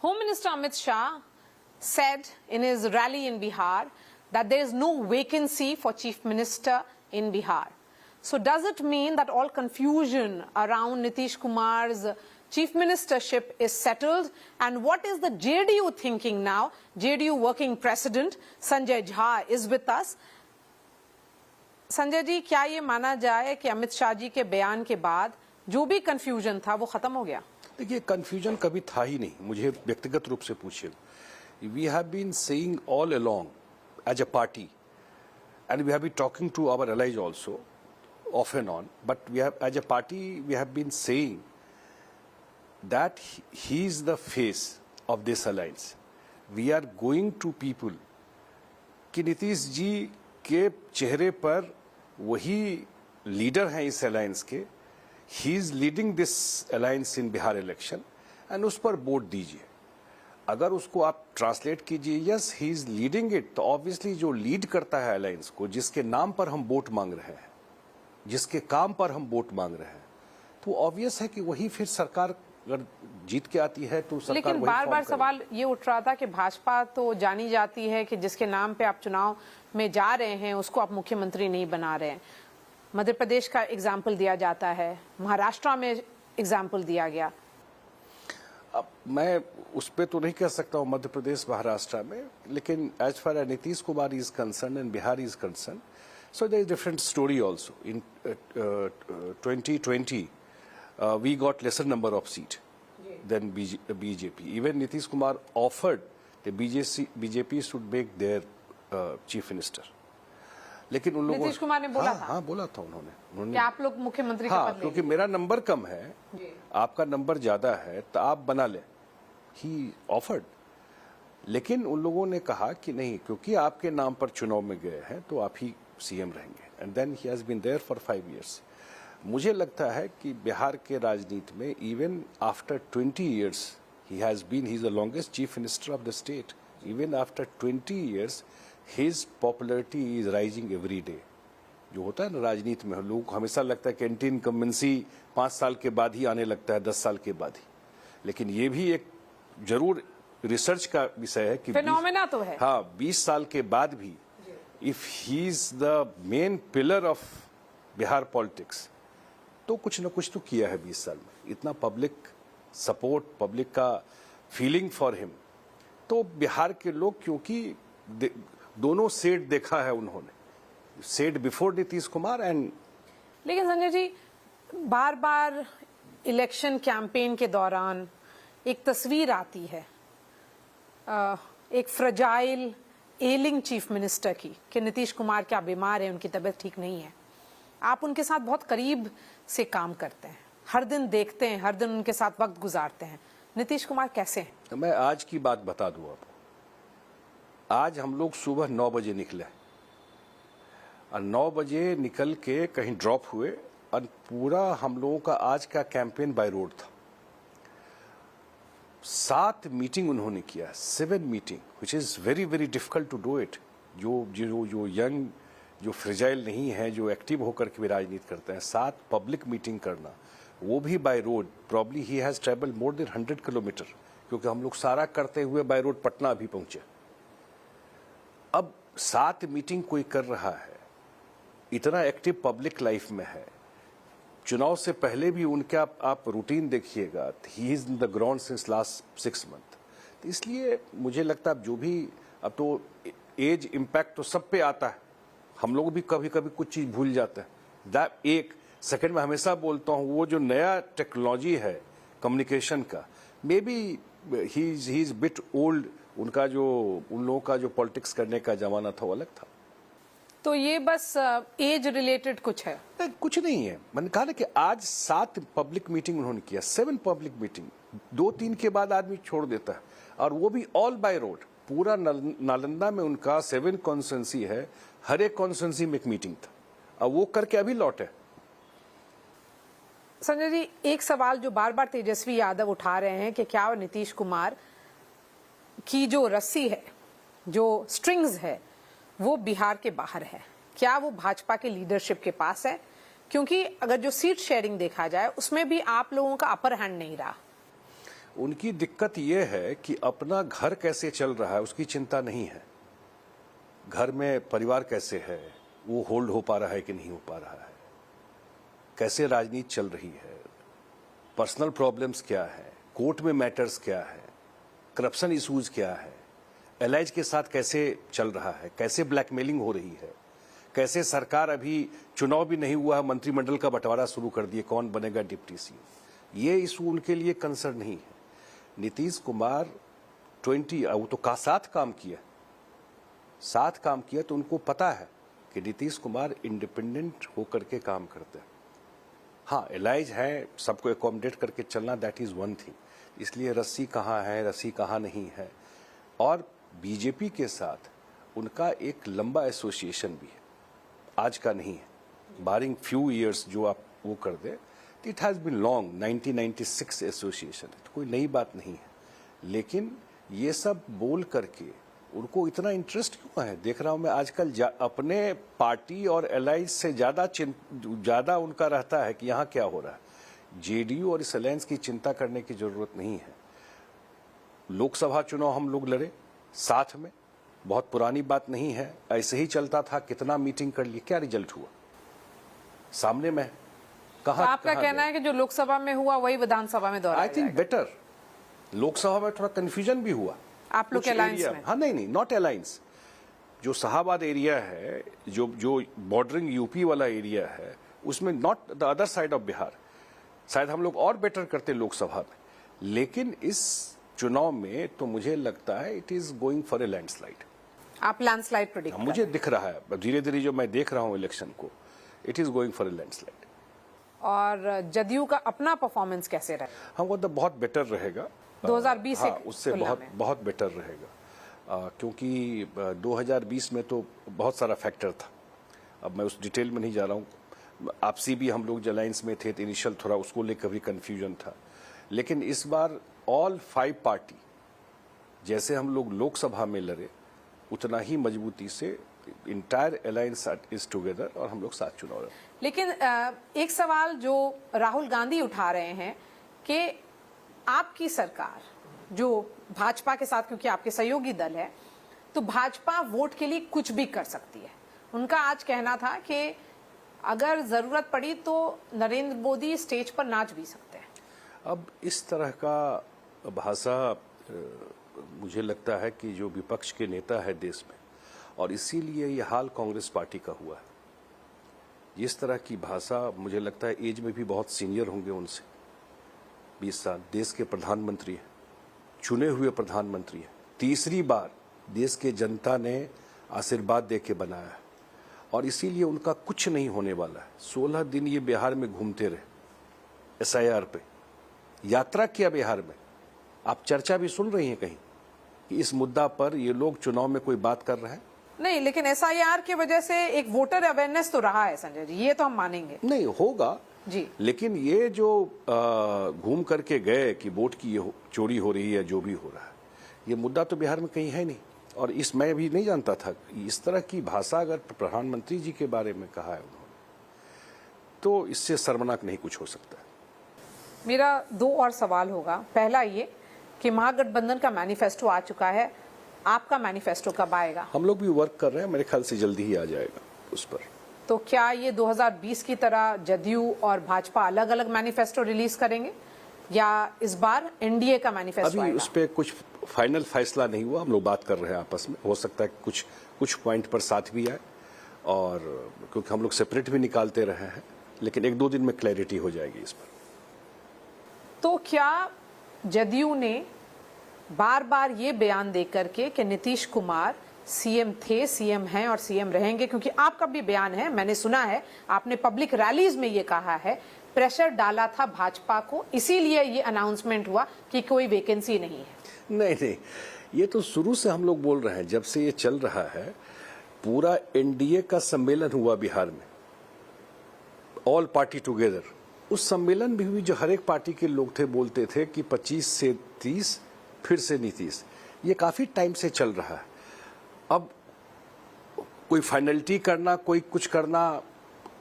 Home Minister Amit Shah said in his rally in Bihar that there is no vacancy for Chief Minister in Bihar. So does it mean that all confusion around Nitish Kumar's Chief Ministership is settled? And what is the JDU thinking now? JDU working president Sanjay Jha is with us. Sanjay ji, क्या ये माना जाए कि अमित शाह जी के बयान के बाद जो भी कंफ्यूजन था वो खत्म हो गया? देखिए, कंफ्यूजन कभी था ही नहीं। मुझे व्यक्तिगत रूप से पूछिए, we have been saying all along as a party and we have been talking to our allies also off and on, but we have as a party we have been saying that he is the face of this alliance. We are going to people कि नीतीश जी के चेहरे पर वही leader हैं इस alliance के, he is leading this alliance in Bihar election and उस पर वोट दीजिए। अगर उसको आप ट्रांसलेट कीजिए, yes he is leading it, तो ऑब्वियसली जो लीड करता है अलायंस को, जिसके नाम पर हम वोट मांग रहे हैं, जिसके काम पर हम वोट मांग रहे हैं, तो ऑब्वियस है कि वही फिर सरकार अगर जीत के आती है तो सरकार। लेकिन बार बार सवाल ये उठ रहा था कि भाजपा तो जानी जाती है कि जिसके नाम पे आप चुनाव में जा रहे हैं उसको आप मुख्यमंत्री नहीं बना रहे हैं। मध्य प्रदेश का एग्जाम्पल दिया जाता है, महाराष्ट्र में एग्जाम्पल दिया गया। अब मैं उस पर तो नहीं कह सकता हूँ मध्य प्रदेश महाराष्ट्र में, लेकिन as far as Nitish Kumar is concern and Bihar is concern, so there is different story also. In 2020, we got lesser number of seats than BJP. Even Nitish Kumar offered the BJP should make their chief minister. लेकिन उन लोगों नीतीश कुमार ने बोला था? हाँ, बोला था उन्होंने कि आप लोग मुख्यमंत्री का पद लेंगे। क्योंकि मेरा नंबर कम है, आपका नंबर ज्यादा है, तो आप बना लें। ही ऑफर्ड, लेकिन उन लोगों ने कहा कि नहीं, क्योंकि आपके नाम पर चुनाव में गए हैं तो आप ही सीएम रहेंगे। And then he has been there for 5 years. मुझे लगता है कि बिहार के राजनीति में even after 20 years he has been, he is the longest chief minister of the state. Even after 20 years his popularity is rising every day. जो होता है ना राजनीति में, लोगों को हमेशा लगता है कि एंटी इनकम्बेंसी 5 साल के बाद ही आने लगता है, 10 साल के बाद ही, लेकिन ये भी एक जरूर रिसर्च का विषय है कि फिनोमेना तो है। हाँ, 20 साल के बाद भी if he is the main pillar of Bihar politics, तो कुछ न कुछ तो किया है 20 साल में। इतना पब्लिक सपोर्ट, पब्लिक का फीलिंग फॉर हिम, तो बिहार के लोग, क्योंकि दोनों सेट देखा है उन्होंने, set before Nitish Kumar and. लेकिन संजय जी, बार बार इलेक्शन कैंपेन के दौरान एक तस्वीर आती है एक फ्रजाइल एलिंग चीफ मिनिस्टर की, कि नीतीश कुमार क्या बीमार है, उनकी तबीयत ठीक नहीं है। आप उनके साथ बहुत करीब से काम करते हैं, हर दिन देखते हैं, हर दिन उनके साथ वक्त गुजारते हैं। नीतीश कुमार कैसे हैं? मैं आज की बात बता दूं आपको। आज हम लोग सुबह 9 बजे निकले और 9 बजे निकल के कहीं ड्रॉप हुए, और पूरा हम लोगों का आज का कैंपेन बाय रोड था। 7 मीटिंग उन्होंने किया, 7 meeting, which is very very difficult to do it. जो यंग, जो फ्रेजाइल नहीं है, जो एक्टिव होकर के भी राजनीति करते हैं, 7 पब्लिक मीटिंग करना, वो भी by road. Probably he has travelled more than 100 kilometre, क्योंकि हम लोग सारा करते हुए बाय रोड पटना भी पहुंचे। अब 7 मीटिंग कोई कर रहा है, इतना एक्टिव पब्लिक लाइफ में है, चुनाव से पहले भी उनका आप रूटीन देखिएगा, he is in the ground since last 6 months। तो इसलिए मुझे लगता है जो भी, अब तो एज इम्पैक्ट तो सब पे आता है, हम लोग भी कभी कभी कुछ चीज भूल जाते हैं। एक सेकंड में हमेशा बोलता हूँ, वो जो नया टेक्नोलॉजी है कम्युनिकेशन का, may be he is bit old, उनका जो, उन लोगों का जो पॉलिटिक्स करने का जमाना था वो अलग था। तो ये बस एज रिलेटेड कुछ है? कुछ नहीं है। मैंने कहा ना कि आज 7 पब्लिक मीटिंग उन्होंने किया, 7 पब्लिक मीटिंग, 2-3 के बाद आदमी छोड़ देता है, और वो भी ऑल बाय रोड। पूरा नालंदा में उनका 7 कॉन्स्टिट्यूंसी है, हर एक कॉन्स्टिट्यूंसी में एक मीटिंग था, और वो करके अभी लौटे। संजय जी, एक सवाल जो बार बार तेजस्वी यादव उठा रहे हैं कि क्या नीतीश कुमार की जो रस्सी है, जो स्ट्रिंग्स है, वो बिहार के बाहर है, क्या वो भाजपा के लीडरशिप के पास है? क्योंकि अगर जो सीट शेयरिंग देखा जाए उसमें भी आप लोगों का अपर हैंड नहीं रहा। उनकी दिक्कत ये है कि अपना घर कैसे चल रहा है उसकी चिंता नहीं है। घर में परिवार कैसे है, वो होल्ड हो पा रहा है कि नहीं हो पा रहा है, कैसे राजनीति चल रही है, पर्सनल प्रॉब्लम्स क्या है, कोर्ट में मैटर्स क्या है, करप्शन इश्यूज क्या है, एलाइज के साथ कैसे चल रहा है, कैसे ब्लैकमेलिंग हो रही है, कैसे सरकार अभी चुनाव भी नहीं हुआ, मंत्रिमंडल का बंटवारा शुरू कर दिए, कौन बनेगा डिप्टी सीएम, ये इशू उनके लिए कंसर्न नहीं है। नीतीश कुमार 20 वो तो साथ काम किया तो उनको पता है कि नीतीश कुमार इंडिपेंडेंट होकर के काम करते हैं। हाँ, एलाइज है, सबको एकोमोडेट करके चलना, दैट इज वन थिंग, इसलिए रस्सी कहाँ है, रस्सी कहाँ नहीं है। और बीजेपी के साथ उनका एक लंबा एसोसिएशन भी है, आज का नहीं है, बारिंग फ्यू इयर्स जो आप वो कर दे, it has been long, 1996 association, तो कोई नई बात नहीं है। लेकिन ये सब बोल करके उनको इतना इंटरेस्ट क्यों है? देख रहा हूं मैं आजकल अपने पार्टी और अलायंस से ज्यादा उनका रहता है कि यहाँ क्या हो रहा है। जेडीयू और इस अलायंस की चिंता करने की जरूरत नहीं है। लोकसभा चुनाव हम लोग लड़े साथ में, बहुत पुरानी बात नहीं है, ऐसे ही चलता था, कितना मीटिंग कर लिए, क्या रिजल्ट हुआ सामने में? कहा तो आपका कहना है कि जो लोकसभा में हुआ वही विधानसभा में दोहराया आई थिंक बेटर। लोकसभा में थोड़ा कंफ्यूजन भी हुआ आप लोग के अलायंस में। हाँ, नहीं, नॉट अलायंस, जो शाहबाद एरिया है, जो बॉर्डरिंग यूपी वाला एरिया है, उसमें not the other side of Bihar, शायद हम लोग और बेटर करते लोकसभा में। लेकिन इस चुनाव में तो मुझे लगता है it is going for a landslide. आप लैंडस्लाइड प्रेडिक्ट कर मुझे दिख रहा है धीरे धीरे, जो मैं देख रहा हूं इलेक्शन को, it is going for a landslide. और जदयू का अपना परफॉर्मेंस कैसे रहा? हमको तो बहुत बेटर रहेगा 2020 हाँ, उससे बहुत बेटर रहेगा, क्योंकि 2020 में तो बहुत सारा फैक्टर था। अब मैं उस डिटेल में नहीं जा रहा हूँ। आपसी भी हम लोग अलायंस में थे तो इनिशियल थोड़ा उसको लेकर भी कंफ्यूजन था, लेकिन इस बार ऑल 5 पार्टी जैसे हम लोग लोकसभा में लड़े, उतना ही मजबूती से इंटायर अलायंस इज टुगेदर और हम लोग साथ चुनाव लड़े। लेकिन एक सवाल जो राहुल गांधी उठा रहे हैं कि आपकी सरकार जो भाजपा के साथ, क्योंकि आपके सहयोगी दल है, तो भाजपा वोट के लिए कुछ भी कर सकती है। उनका आज कहना था कि अगर जरूरत पड़ी तो नरेंद्र मोदी स्टेज पर नाच भी सकते हैं। अब इस तरह का भाषा मुझे लगता है कि जो विपक्ष के नेता है देश में, और इसीलिए ये हाल कांग्रेस पार्टी का हुआ है। इस तरह की भाषा मुझे लगता है एज में भी बहुत सीनियर होंगे उनसे, 20 साल, देश के प्रधानमंत्री हैं, चुने हुए प्रधानमंत्री हैं, तीसरी बार देश के जनता ने आशीर्वाद दे के बनाया है, और इसीलिए उनका कुछ नहीं होने वाला है। 16 दिन ये बिहार में घूमते रहे, SIR पे यात्रा किया बिहार में। आप चर्चा भी सुन रही हैं कहीं कि इस मुद्दा पर ये लोग चुनाव में कोई बात कर रहे हैं? नहीं, लेकिन SIR की वजह से एक वोटर अवेयरनेस तो रहा है संजय जी, ये तो हम मानेंगे। नहीं होगा जी, लेकिन ये जो घूम करके गए कि वोट की चोरी हो रही है, जो भी हो रहा है, ये मुद्दा तो बिहार में कहीं है नहीं। और इस मैं भी नहीं जानता था इस तरह की भाषा अगर प्रधानमंत्री जी के बारे में कहा है उन्होंने, तो इससे शर्मनाक नहीं कुछ हो सकता। मेरा 2 और सवाल होगा। पहला ये कि महागठबंधन का मैनिफेस्टो आ चुका है, आपका मैनिफेस्टो कब आएगा? हम लोग भी वर्क कर रहे हैं, मेरे ख्याल से जल्दी ही आ जाएगा उस पर। तो क्या ये 2020 की तरह जदयू और भाजपा अलग अलग मैनिफेस्टो रिलीज करेंगे, या इस बार एनडीए का मैनिफेस्टो अभी आएगा? उस पर कुछ फाइनल फैसला नहीं हुआ, हम लोग बात कर रहे हैं आपस में। हो सकता है कुछ पॉइंट पर साथ भी आए, और क्योंकि हम लोग सेपरेट भी निकालते रहे हैं, लेकिन 1-2 दिन में क्लैरिटी हो जाएगी इस पर। तो क्या जदयू ने बार बार ये बयान दे करके कि नीतीश कुमार सीएम थे, सीएम हैं और सीएम रहेंगे, क्योंकि आपका भी बयान है, मैंने सुना है, आपने पब्लिक रैलीज में ये कहा है, प्रेशर डाला था भाजपा को, इसीलिए ये अनाउंसमेंट हुआ कि कोई वैकेंसी नहीं है? नहीं, ये तो शुरू से हम लोग बोल रहे हैं, जब से ये चल रहा है। पूरा एनडीए का सम्मेलन हुआ बिहार में, ऑल पार्टी टुगेदर। उस सम्मेलन में भी जो हर एक पार्टी के लोग थे, बोलते थे कि 25 से 30 फिर से नीतीश। ये काफी टाइम से चल रहा है। अब कोई फाइनलिटी करना, कोई कुछ करना,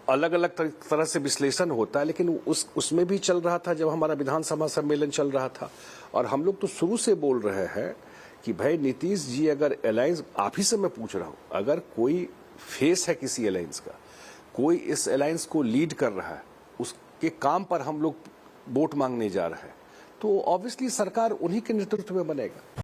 अलग अलग तरह से विश्लेषण होता है, लेकिन उसमें भी चल रहा था जब हमारा विधानसभा सम्मेलन चल रहा था। और हम लोग तो शुरू से बोल रहे हैं कि भाई नीतीश जी, अगर अलायंस, आप ही से मैं पूछ रहा हूं, अगर कोई फेस है किसी अलायंस का, कोई इस अलायंस को लीड कर रहा है, उसके काम पर हम लोग वोट मांगने जा रहे हैं, तो ऑब्वियसली सरकार उन्हीं के नेतृत्व में बनेगा।